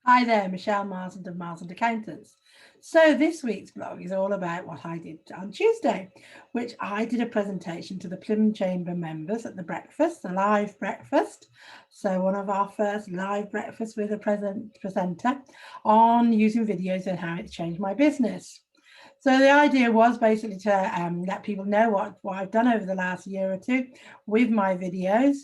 Hi there, Michelle Marsden of Marsden Accountants. So this week's blog is all about what I did on Tuesday, which I did a presentation to the Plym Chamber members at the breakfast, a live breakfast. So one of our first live breakfasts with a presenter on using videos and how it's changed my business. So the idea was basically to let people know what I've done over the last year or two with my videos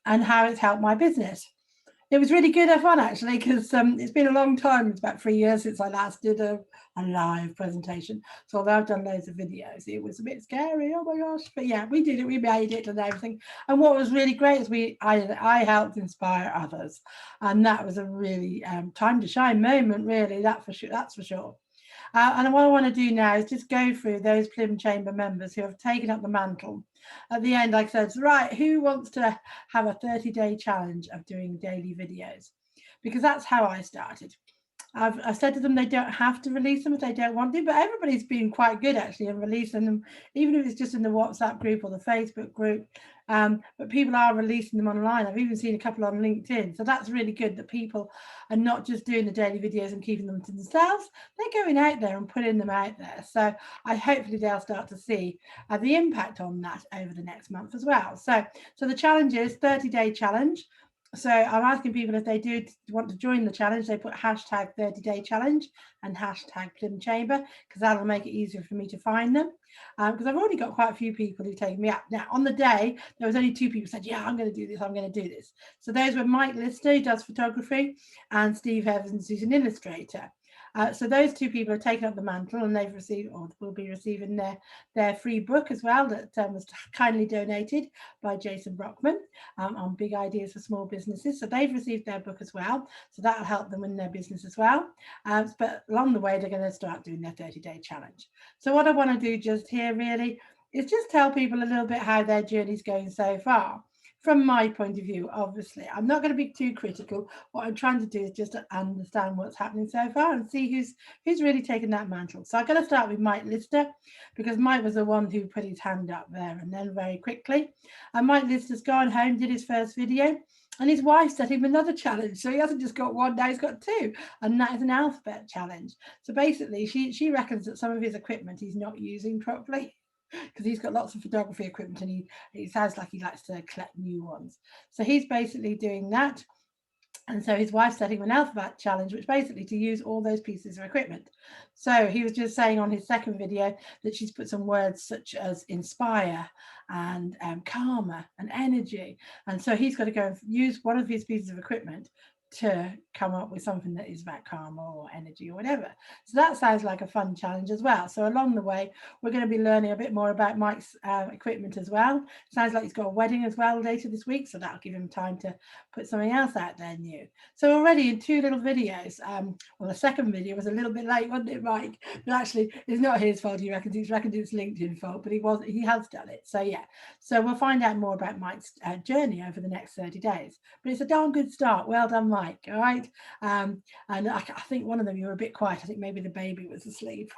and how it's helped my business. It was really good and fun actually, because it's been a long time. It's about 3 years since I last did a live presentation. So although I've done loads of videos, it was a bit scary. Oh my gosh! But yeah, we did it. We made it and everything. And what was really great is I helped inspire others, and that was a really time to shine moment. Really, that for sure. That's for sure. And what I want to do now is just go through those Plym Chamber members who have taken up the mantle. At the end, like I said, right, who wants to have a 30-day challenge of doing daily videos? Because that's how I started. I've said to them they don't have to release them if they don't want to, but everybody's been quite good actually in releasing them, even if it's just in the WhatsApp group or the Facebook group. But people are releasing them online. I've even seen a couple on LinkedIn. So that's really good that people are not just doing the daily videos and keeping them to themselves. They're going out there and putting them out there. So I hopefully they'll start to see the impact on that over the next month as well. So the challenge is 30-day challenge. So I'm asking people if they do want to join the challenge, they put hashtag 30-day challenge and hashtag Plym Chamber, because that'll make it easier for me to find them. Because I've already got quite a few people who've taken me up. Now, on the day, there was only 2 people who said, yeah, I'm going to do this, I'm going to do this. So those were Mike Lister, who does photography, and Steve Evans, who's an illustrator. So those 2 people have taken up the mantle, and they've received, or will be receiving their free book as well, that was kindly donated by Jason Brockman on big ideas for small businesses. So they've received their book as well. So that'll help them in their business as well. But along the way, they're going to start doing their 30-day challenge. So what I want to do just here really is just tell people a little bit how their journey's going so far. From my point of view, obviously, I'm not going to be too critical. What I'm trying to do is just to understand what's happening so far and see who's really taken that mantle. So I'm going to start with Mike Lister, because Mike was the one who put his hand up there, and then very quickly. And Mike Lister's gone home, did his first video, and his wife set him another challenge. So he hasn't just got one, now he's got 2, and that is an alphabet challenge. So basically, she reckons that some of his equipment he's not using properly, because he's got lots of photography equipment, and he sounds like he likes to collect new ones. So he's basically doing that. And so his wife set him an alphabet challenge, which basically to use all those pieces of equipment. So he was just saying on his second video that she's put some words such as inspire and karma and energy. And so he's got to go and use one of his pieces of equipment to come up with something that is about karma or energy or whatever. So that sounds like a fun challenge as well. So along the way, we're going to be learning a bit more about Mike's equipment as well. Sounds like he's got a wedding as well later this week, so that'll give him time to put something else out there new. So already in 2 little videos, well, the second video was a little bit late, wasn't it, Mike? But actually, it's not his fault. He reckons it's LinkedIn fault, but he has done it. So yeah, so we'll find out more about Mike's journey over the next 30 days. But it's a darn good start. Well done, Mike. All right. And I think one of them you were a bit quiet. I think maybe the baby was asleep.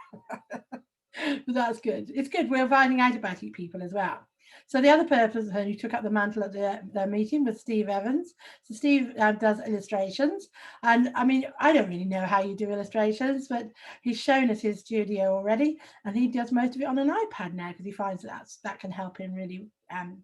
But that's good. It's good. We're finding out about people as well. So the other person who took up the mantle at their meeting was Steve Evans. So Steve does illustrations, and I mean I don't really know how you do illustrations, but he's shown us his studio already, and he does most of it on an iPad now because he finds that can help him really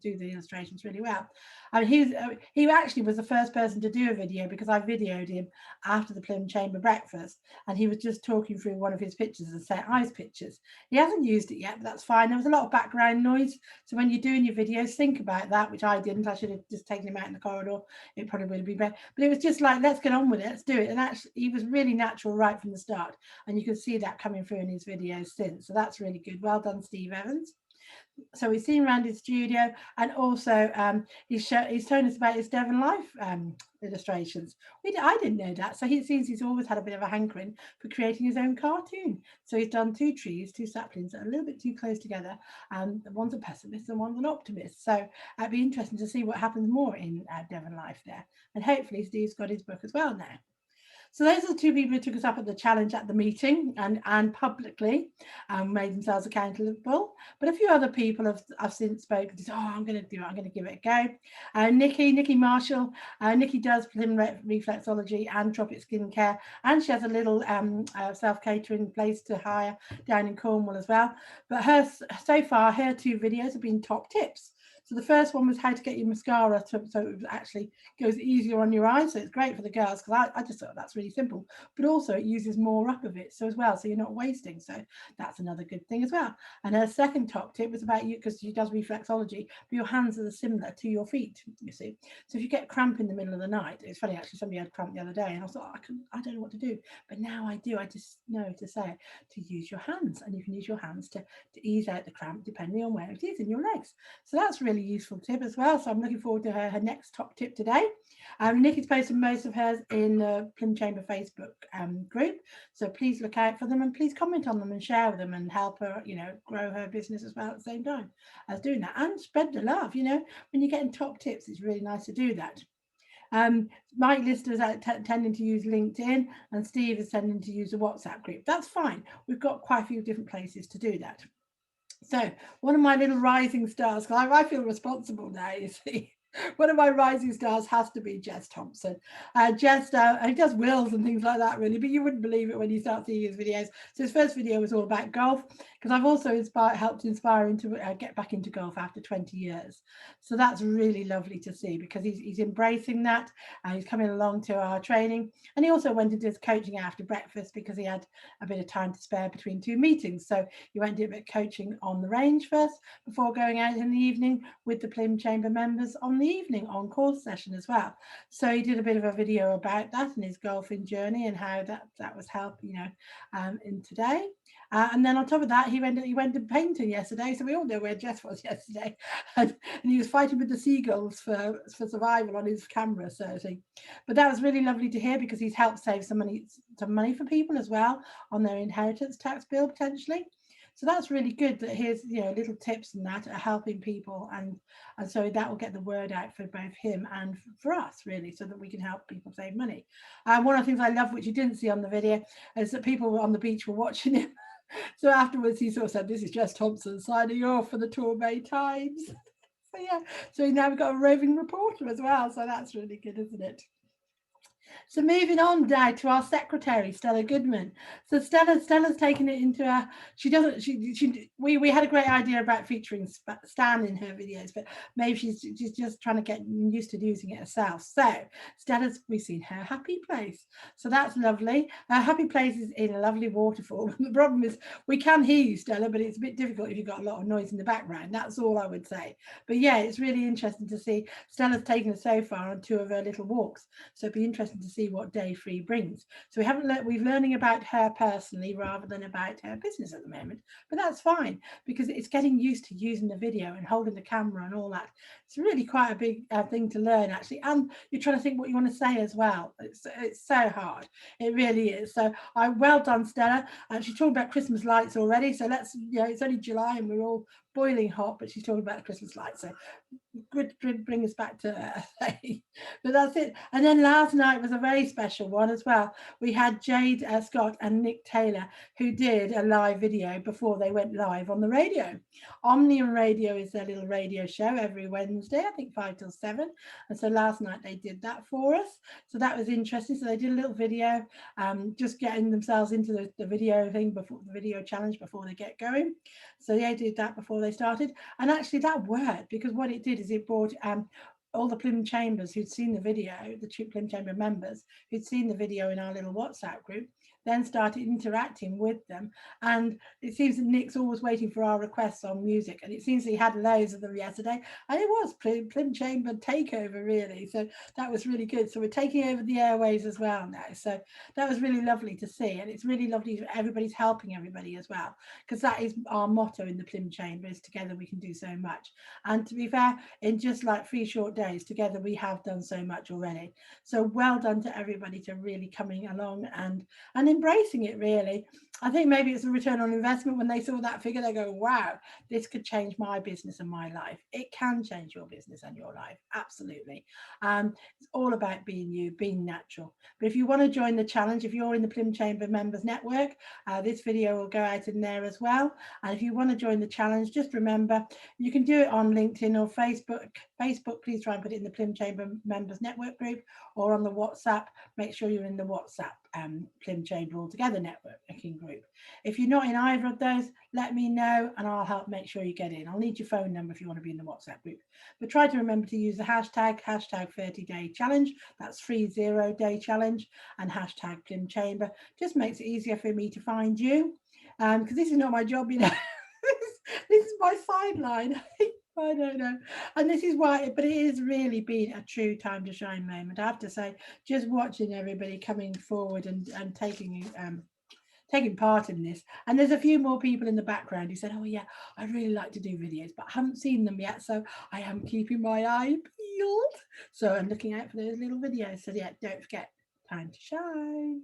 do the illustrations really well. I mean, he actually was the first person to do a video because I videoed him after the Plym Chamber breakfast, and he was just talking through one of his pictures and St. Ives pictures. He hasn't used it yet, but that's fine. There was a lot of background noise, so when you're doing your videos, think about that, which I didn't. I should have just taken him out in the corridor. It probably would have been better. But it was just like, let's get on with it, let's do it. And actually, he was really natural right from the start, and you can see that coming through in his videos since. So that's really good. Well done, Steve Evans. So we've seen around his studio, and also he's told us about his Devon Life illustrations. I didn't know that. So he seems he's always had a bit of a hankering for creating his own cartoon. So he's done 2 trees, 2 saplings that are a little bit too close together. One's a pessimist and one's an optimist. So it'd be interesting to see what happens more in Devon Life there. And hopefully Steve's got his book as well now. So those are the two people who took us up at the challenge at the meeting and publicly made themselves accountable. But a few other people have since spoken to say, oh, I'm going to do it. I'm going to give it a go. Nikki Marshall. Nikki does Plim reflexology and Tropic Skincare, and she has a little self-catering place to hire down in Cornwall as well. But so far, her 2 videos have been top tips. So the first one was how to get your mascara so it actually goes easier on your eyes. So it's great for the girls, because I just thought that's really simple. But also it uses more up of it so as well, so you're not wasting. So that's another good thing as well. And her second top tip was about you, because she does reflexology, but your hands are similar to your feet, you see. So if you get cramp in the middle of the night, it's funny actually, somebody had cramp the other day and I thought, I don't know what to do. But now I do. I just know to say to use your hands, and you can use your hands to ease out the cramp depending on where it is in your legs. So that's really useful tip as well. So I'm looking forward to her next top tip today. Nikki's posted most of hers in the Plim Chamber Facebook group, so please look out for them and please comment on them and share with them and help her, grow her business as well at the same time as doing that, and spread the love. When you're getting top tips, it's really nice to do that. Mike Lister is tending to use LinkedIn, and Steve is tending to use a WhatsApp group. That's fine. We've got quite a few different places to do that. So one of my little rising stars, because I feel responsible now, you see. One of my rising stars has to be Jez Thompson. Jez, he does wills and things like that, really, but you wouldn't believe it when you start seeing his videos. So his first video was all about golf, because I've also helped inspire him to get back into golf after 20 years. So that's really lovely to see, because he's embracing that, and he's coming along to our training. And he also went into his coaching after breakfast, because he had a bit of time to spare between 2 meetings. So he went to do a bit of coaching on the range first, before going out in the evening with the Plim Chamber members on the evening on course session as well. So he did a bit of a video about that and his golfing journey and how that was helping, in today. And then on top of that, he went to painting yesterday. So we all know where Jess was yesterday, and he was fighting with the seagulls for survival on his camera. But that was really lovely to hear, because he's helped save some money for people as well on their inheritance tax bill potentially. So that's really good that here's little tips and that are helping people, and so that will get the word out for both him and for us, really, so that we can help people save money. One of the things I love, which you didn't see on the video, is that people on the beach were watching him. So afterwards he sort of said, "This is Jess Thompson signing off for the Torbay Times." So yeah, so now we've got a roving reporter as well, so that's really good, isn't it? So moving on now to our secretary, Stella Goodman. So Stella's taken it into a, we had a great idea about featuring Stan in her videos, but maybe she's just trying to get used to using it herself. So we've seen her happy place. So that's lovely. Her happy place is in a lovely waterfall. The problem is we can hear you, Stella, but it's a bit difficult if you've got a lot of noise in the background. That's all I would say. But yeah, it's really interesting to see. Stella's taken us so far on 2 of her little walks. So it'd be interesting to see what day 3 brings. So we're learning about her personally rather than about her business at the moment, but that's fine, because it's getting used to using the video and holding the camera and all that. It's really quite a big thing to learn, actually, and you're trying to think what you want to say as well. It's so hard, it really is. So well done, Stella. And she's talking about Christmas lights already, so let's, it's only July and we're all boiling hot, but she's talking about Christmas lights, so good, bring us back to but that's it. And then last night was a very special one as well. We had Jade Scott and Nick Taylor, who did a live video before they went live on the radio. Omnium Radio is their little radio show every Wednesday, I think 5 till 7. And so last night they did that for us. So that was interesting. So they did a little video, just getting themselves into the video thing, before the video challenge, before they get going. So they did that before they started. And actually that worked, because what it did is it brought all the Plim Chambers who'd seen the video, the 2 Plim Chamber members who'd seen the video in our little WhatsApp group, then started interacting with them. And it seems that Nick's always waiting for our requests on music, and it seems he had loads of them yesterday, and it was Plim Chamber takeover, really. So that was really good. So we're taking over the airways as well now, so that was really lovely to see. And it's really lovely everybody's helping everybody as well, because that is our motto in the Plim Chamber, is together we can do so much. And to be fair, in just like 3 short days together, we have done so much already. So well done to everybody to really coming along and embracing it, really. I think maybe it's a return on investment. When they saw that figure, they go, wow, this could change my business and my life. It can change your business and your life. Absolutely. It's all about being you, being natural. But if you want to join the challenge, if you're in the Plym Chamber Members Network, this video will go out in there as well. And if you want to join the challenge, just remember, you can do it on LinkedIn or Facebook. Facebook, please try and put it in the Plym Chamber Members Network group, or on the WhatsApp. Make sure you're in the WhatsApp Plym Chamber Altogether networking group. If you're not in either of those, let me know and I'll help make sure you get in. I'll need your phone number if you want to be in the WhatsApp group. But try to remember to use the hashtag 30-day challenge. That's 30-day challenge, and hashtag Plym Chamber. Just makes it easier for me to find you, because this is not my job, you know. This is my sideline. I don't know. And this is why, but it has really been a true time to shine moment. I have to say, just watching everybody coming forward and taking part in this. And there's a few more people in the background who said, oh yeah, I'd really like to do videos, but I haven't seen them yet. So I am keeping my eye peeled. So I'm looking out for those little videos. So yeah, don't forget, time to shine.